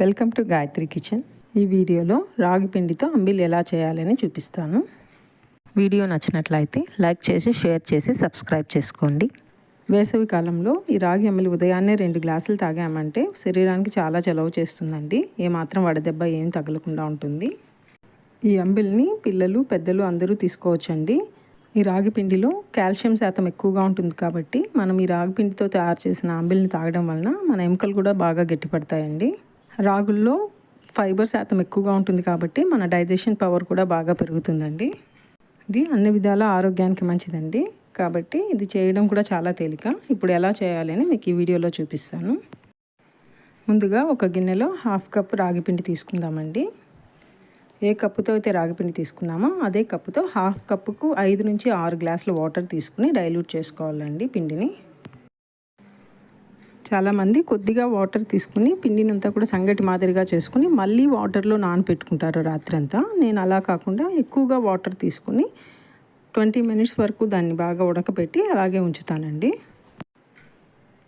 Welcome to Gayatri kitchen. ఈ వీడియోలో రాగి పిండితో అంబిల్ ఎలా చేయాలని చూపిస్తాను. వీడియో నచ్చినట్లయితే లైక్ చేసి షేర్ చేసి సబ్స్క్రైబ్ చేసుకోండి. వేసవి కాలంలో ఈ రాగి అంబిలి ఉదయాన్నే 2 గ్లాసులు తాగామంటే శరీరానికి చాలా చలవ చేస్తుందండి. ఏమాత్రం వడదెబ్బ ఏం తగలకుండా ఉంటుంది. ఈ అంబిల్ని పిల్లలు పెద్దలు అందరూ తీసుకోవచ్చండి. ఈ రాగి పిండిలో కాల్షియం శాతం ఎక్కువగా ఉంటుంది కాబట్టి మనం ఈ రాగి పిండితో తయారు చేసిన అంబిల్ని తాగడం వలన మన ఎముకలు కూడా బాగా గట్టిపడతాయండి. రాగుల్లో ఫైబర్ శాతం ఎక్కువగా ఉంటుంది కాబట్టి మన డైజెషన్ పవర్ కూడా బాగా పెరుగుతుందండి. ఇది అన్ని విధాల ఆరోగ్యానికి మంచిదండి. కాబట్టి ఇది చేయడం కూడా చాలా తేలిక. ఇప్పుడు ఎలా చేయాలని మీకు ఈ వీడియోలో చూపిస్తాను. ముందుగా ఒక గిన్నెలో 1/2 కప్ రాగిపిండి తీసుకుందామండి. ఏ కప్పుతో అయితే రాగిపిండి తీసుకున్నామో అదే కప్పుతో 1/2 కప్పుకు 5 నుంచి 6 గ్లాసుల వాటర్ తీసుకుని డైల్యూట్ చేసుకోవాలండి పిండిని. చాలామంది కొద్దిగా వాటర్ తీసుకుని పిండిని అంతా కూడా సంగటి మాదిరిగా చేసుకుని మళ్ళీ వాటర్లో నానబెట్టుకుంటారు రాత్రంతా. నేను అలా కాకుండా ఎక్కువగా వాటర్ తీసుకుని 20 మినిట్స్ వరకు దాన్ని బాగా ఉడకబెట్టి అలాగే ఉంచుతానండి.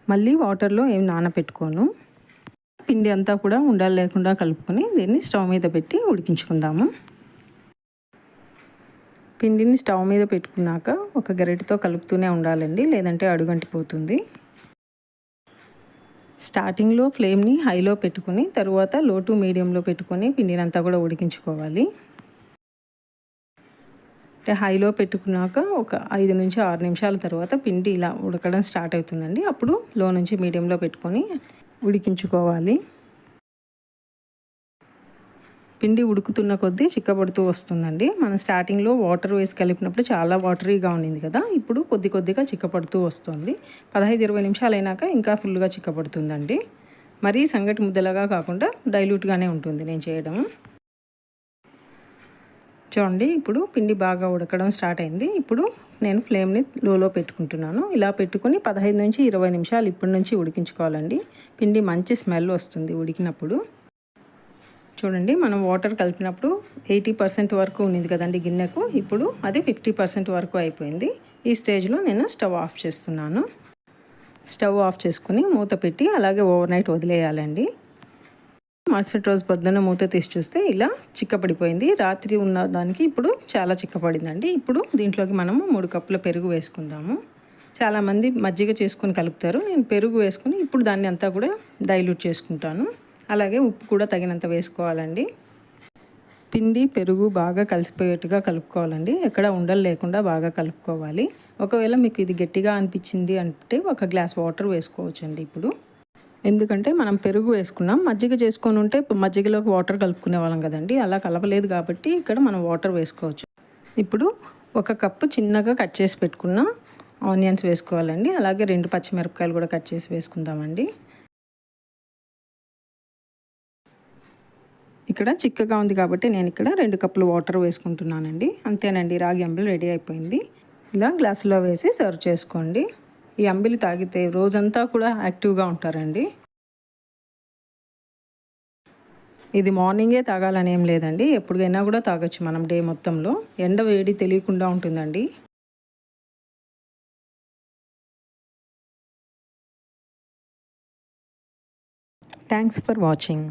మళ్ళీ వాటర్లో ఏం నానబెట్టుకోను. పిండి అంతా కూడా ఉండలు లేకుండా కలుపుకొని దీన్ని స్టవ్ మీద పెట్టి ఉడికించుకుందాము. పిండిని స్టవ్ మీద పెట్టుకున్నాక ఒక గరిటెతో కలుపుతూనే ఉండాలండి, లేదంటే అడుగంటిపోతుంది. స్టార్టింగ్లో ఫ్లేమ్ని హైలో పెట్టుకుని తరువాత లో టు మీడియంలో పెట్టుకొని పిండిని అంతా కూడా ఉడికించుకోవాలి. అంటే హైలో పెట్టుకున్నాక ఒక 5 నుంచి 6 నిమిషాల తర్వాత పిండి ఇలా ఉడకడం స్టార్ట్ అవుతుందండి. అప్పుడు లో నుంచి మీడియంలో పెట్టుకొని ఉడికించుకోవాలి. పిండి ఉడుకుతున్న కొద్దీ చిక్కబడుతూ వస్తుందండి. మనం స్టార్టింగ్లో వాటర్ వేసి కలిపినప్పుడు చాలా వాటరీగా ఉండింది కదా, ఇప్పుడు కొద్ది కొద్దిగా చిక్కపడుతూ వస్తుంది. 15-20 నిమిషాలు అయినాక ఇంకా ఫుల్గా చిక్కబడుతుందండి. మరీ సంగటి ముద్దలాగా కాకుండా డైల్యూట్గానే ఉంటుంది నేను చేయడం. చూడండి, ఇప్పుడు పిండి బాగా ఉడకడం స్టార్ట్ అయింది. ఇప్పుడు నేను ఫ్లేమ్ని లోలో పెట్టుకుంటున్నాను. ఇలా పెట్టుకుని 15 నుంచి 20 నిమిషాలు ఇప్పటి నుంచి ఉడికించుకోవాలండి. పిండి మంచి స్మెల్ వస్తుంది ఉడికినప్పుడు. చూడండి, మనం వాటర్ కలిపినప్పుడు 80% వరకు ఉన్నింది కదండి గిన్నెకు. ఇప్పుడు అది 50% వరకు అయిపోయింది. ఈ స్టేజ్లో నేను స్టవ్ ఆఫ్ చేస్తున్నాను. స్టవ్ ఆఫ్ చేసుకుని మూత పెట్టి అలాగే ఓవర్ నైట్ వదిలేయాలండి. మరుసటి రోజు పొద్దున్న మూత తీసి చూస్తే ఇలా చిక్కపడిపోయింది. రాత్రి ఉన్న దానికి ఇప్పుడు చాలా చిక్కపడిందండి. ఇప్పుడు దీంట్లోకి మనము 3 కప్పుల పెరుగు వేసుకుందాము. చాలామంది మజ్జిగ చేసుకుని కలుపుతారు. నేను పెరుగు వేసుకుని ఇప్పుడు దాన్ని అంతా కూడా డైల్యూట్ చేసుకుంటాను. అలాగే ఉప్పు కూడా తగినంత వేసుకోవాలండి. పిండి పెరుగు బాగా కలిసిపోయేట్టుగా కలుపుకోవాలండి. ఎక్కడ ఉండలు లేకుండా బాగా కలుపుకోవాలి. ఒకవేళ మీకు ఇది గట్టిగా అనిపించింది అంటే 1 గ్లాస్ వాటర్ వేసుకోవచ్చండి ఇప్పుడు. ఎందుకంటే మనం పెరుగు వేసుకున్నాం, మజ్జిగ చేసుకొని ఉంటే మజ్జిగలోకి వాటర్ కలుపుకునే వాళ్ళం కదండి. అలా కలపలేదు కాబట్టి ఇక్కడ మనం వాటర్ వేసుకోవచ్చు. ఇప్పుడు 1 కప్పు చిన్నగా కట్ చేసి పెట్టుకున్న ఆనియన్స్ వేసుకోవాలండి. అలాగే 2 పచ్చిమిరపకాయలు కూడా కట్ చేసి వేసుకుందామండి. ఇక్కడ చిక్కగా ఉంది కాబట్టి నేను ఇక్కడ 2 కప్పులు వాటర్ వేసుకుంటున్నానండి. అంతేనండి, రాగి అంబిలి రెడీ అయిపోయింది. ఇలా గ్లాసులో వేసి సర్వ్ చేసుకోండి. ఈ అంబిలి తాగితే రోజంతా కూడా యాక్టివ్గా ఉంటారండి. ఇది మార్నింగే తాగాలని ఏం లేదండి, ఎప్పుడైనా కూడా తాగొచ్చు మనం డే మొత్తంలో. ఎండ వేడి తెలియకుండా ఉంటుందండి. Thanks for watching.